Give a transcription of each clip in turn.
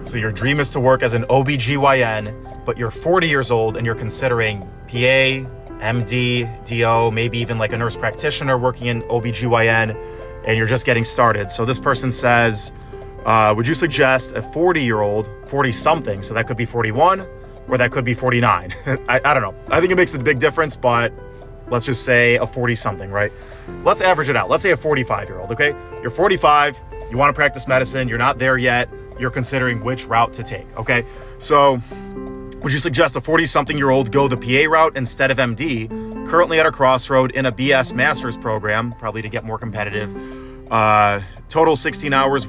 So your dream is to work as an OBGYN, but you're 40 years old and you're considering PA, MD, DO, maybe even like a nurse practitioner working in OBGYN, and you're just getting started. So this person says, would you suggest a 40-year-old, 40-something, so that could be 41, or that could be 49. I don't know. I think it makes a big difference, but let's just say a 40-something, right? Let's average it out. Let's say a 45-year-old, okay? You're 45, you want to practice medicine, you're not there yet, you're considering which route to take, okay? So would you suggest a 40-something-year-old go the PA route instead of MD, currently at a crossroad in a BS master's program, probably to get more competitive, total 16 years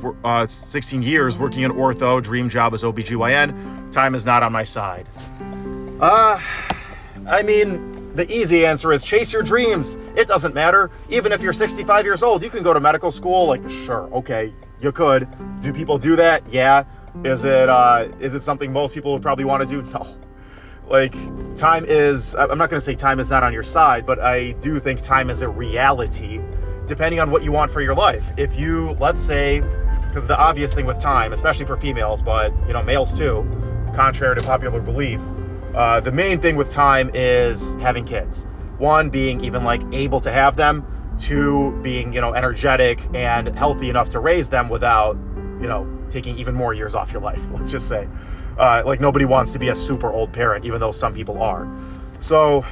working in ortho, dream job as OBGYN, time is not on my side. I mean, the easy answer is chase your dreams. It doesn't matter. Even if you're 65 years old, you can go to medical school. Like, sure, okay, you could. Do people do that? Yeah. Is it something most people would probably want to do? No. Like, time is, I'm not going to say time is not on your side, but I do think time is a reality depending on what you want for your life. If you, let's say, because the obvious thing with time, especially for females, but, you know, males too, contrary to popular belief, the main thing with time is having kids. One, being even like able to have them. Two, being, you know, energetic and healthy enough to raise them without, you know, taking even more years off your life, let's just say. Like, nobody wants to be a super old parent, even though some people are. So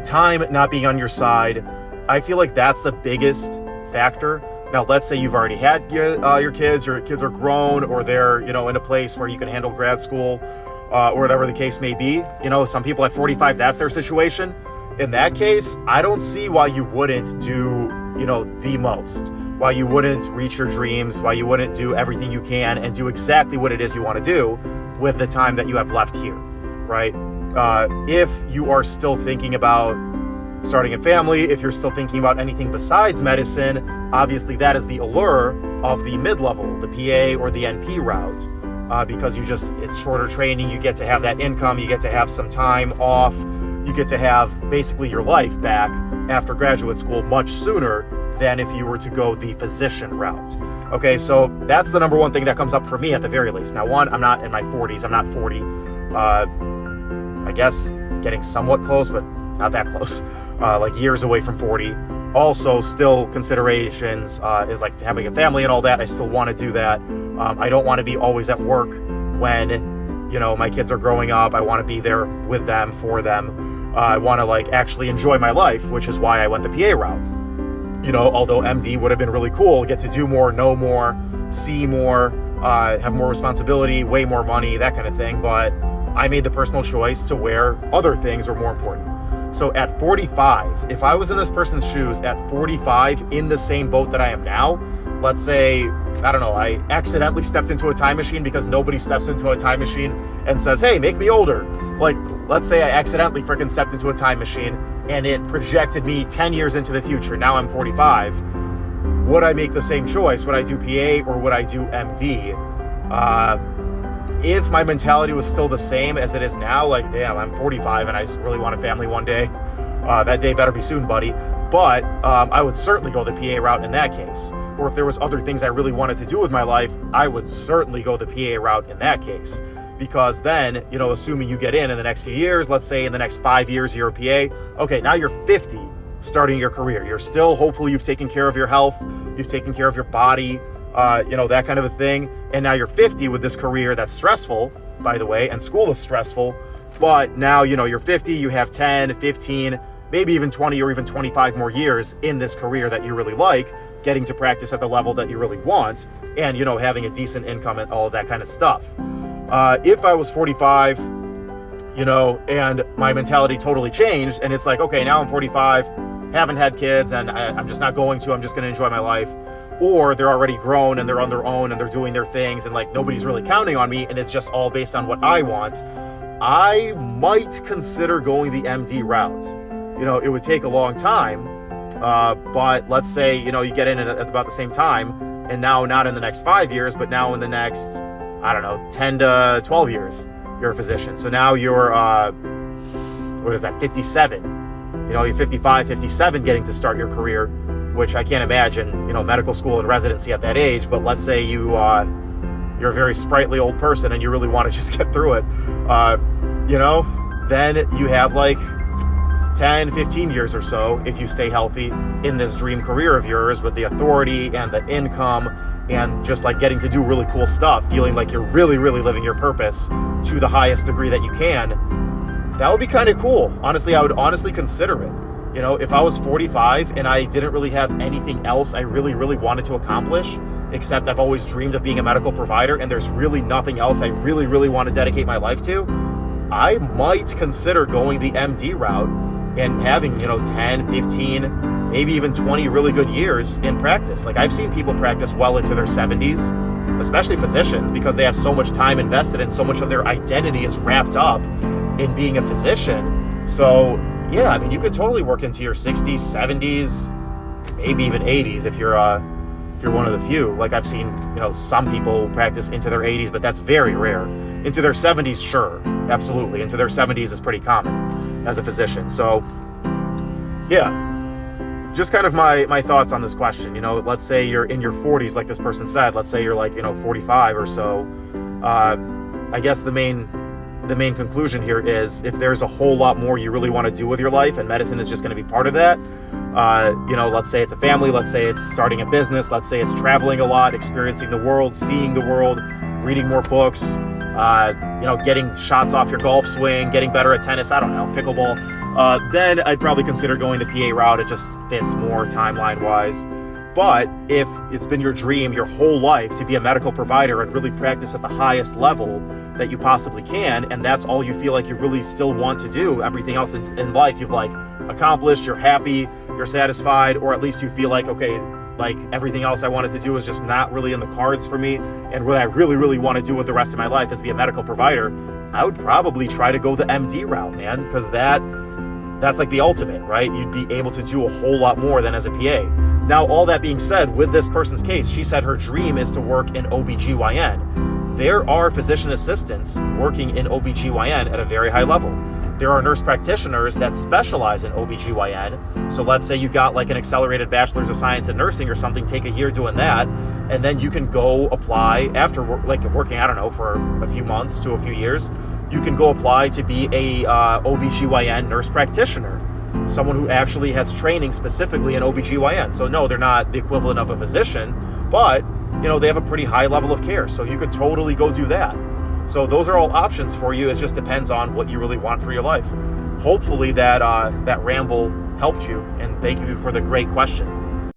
time not being on your side, I feel like that's the biggest factor. Now, let's say you've already had your kids are grown, or they're, you know, in a place where you can handle grad school, or whatever the case may be. You know, some people at 45, that's their situation. In that case, I don't see why you wouldn't do, you know, the most, why you wouldn't reach your dreams, why you wouldn't do everything you can and do exactly what it is you want to do with the time that you have left here, right? If you are still thinking about starting a family, if you're still thinking about anything besides medicine, obviously that is the allure of the mid-level, the PA or the NP route, because it's shorter training, you get to have that income, you get to have some time off, you get to have basically your life back after graduate school much sooner than if you were to go the physician route. Okay, so that's the number one thing that comes up for me at the very least. Now, one, I'm not in my 40s, I'm not 40. I guess getting somewhat close, but not that close. Like years away from 40. Also, still considerations is like having a family and all that. I still want to do that. I don't want to be always at work when, you know, my kids are growing up. I want to be there with them, for them. I want to like actually enjoy my life, which is why I went the PA route. You know, although MD would have been really cool, get to do more, know more, see more, have more responsibility, way more money, that kind of thing. But I made the personal choice to where other things are more important. So at 45, if I was in this person's shoes at 45 in the same boat that I am now, let's say, I don't know, I accidentally stepped into a time machine, because nobody steps into a time machine and says, hey, make me older. Like, let's say I accidentally freaking stepped into a time machine and it projected me 10 years into the future. Now I'm 45. Would I make the same choice? Would I do PA or would I do MD? If my mentality was still the same as it is now, like, damn, I'm 45 and I really want a family one day, that day better be soon, buddy. But I would certainly go the PA route in that case. Or if there was other things I really wanted to do with my life, I would certainly go the PA route in that case. Because then, you know, assuming you get in the next few years, let's say in the next 5 years, you're a PA. Okay, now you're 50 starting your career. You're still, hopefully you've taken care of your health, you've taken care of your body, you know, that kind of a thing. And now you're 50 with this career that's stressful, by the way, and school is stressful. But now, you know, you're 50, you have 10, 15, maybe even 20 or even 25 more years in this career that you really like, getting to practice at the level that you really want, and, you know, having a decent income and all of that kind of stuff. If I was 45, you know, and my mentality totally changed, and it's like, okay, now I'm 45, haven't had kids, and I'm just not going to, I'm just going to enjoy my life. Or they're already grown and they're on their own and they're doing their things and like nobody's really counting on me and it's just all based on what I want, I might consider going the MD route. You know, it would take a long time, but let's say, you know, you get in at about the same time, and now not in the next 5 years, but now in the next, I don't know, 10 to 12 years, you're a physician. So now you're, 57? You know, you're 55, 57 getting to start your career, which I can't imagine, you know, medical school and residency at that age. But let's say you you're a very sprightly old person and you really want to just get through it, then you have like 10, 15 years or so, if you stay healthy, in this dream career of yours with the authority and the income and just like getting to do really cool stuff, feeling like you're really, really living your purpose to the highest degree that you can. That would be kind of cool. Honestly, I would honestly consider it. If I was 45 and I didn't really have anything else I really, really wanted to accomplish, except I've always dreamed of being a medical provider and there's really nothing else I really, really want to dedicate my life to, I might consider going the MD route and having, 10, 15, maybe even 20 really good years in practice. Like I've seen people practice well into their 70s, especially physicians, because they have so much time invested and so much of their identity is wrapped up in being a physician. So yeah, I mean, you could totally work into your 60s, 70s, maybe even 80s if you're one of the few. Like I've seen, some people practice into their 80s, but that's very rare. Into their 70s, sure, absolutely. Into their 70s is pretty common as a physician. So yeah, just kind of my thoughts on this question. Let's say you're in your 40s, like this person said. Let's say you're like, 45 or so. I guess the main conclusion here is if there's a whole lot more you really want to do with your life and medicine is just going to be part of that, let's say it's a family, let's say it's starting a business, let's say it's traveling a lot, experiencing the world, seeing the world, reading more books, getting shots off your golf swing, getting better at tennis, I don't know, pickleball, then I'd probably consider going the PA route. It just fits more timeline-wise. But if it's been your dream your whole life to be a medical provider and really practice at the highest level that you possibly can, and that's all you feel like you really still want to do, everything else in life you've like accomplished, you're happy, you're satisfied, or at least you feel like, okay, like everything else I wanted to do is just not really in the cards for me, and what I really, really want to do with the rest of my life is be a medical provider, I would probably try to go the MD route, man, because that's like the ultimate, right? You'd be able to do a whole lot more than as a PA. Now, all that being said, with this person's case, she said her dream is to work in OBGYN. There are physician assistants working in OBGYN at a very high level. There are nurse practitioners that specialize in OBGYN. So let's say you got like an accelerated bachelor's of science in nursing or something, take a year doing that, and then you can go apply after working, I don't know, for a few months to a few years, you can go apply to be a OBGYN nurse practitioner, someone who actually has training specifically in OBGYN. So no, they're not the equivalent of a physician, but they have a pretty high level of care. So you could totally go do that. So those are all options for you. It just depends on what you really want for your life. Hopefully that ramble helped you, and thank you for the great question.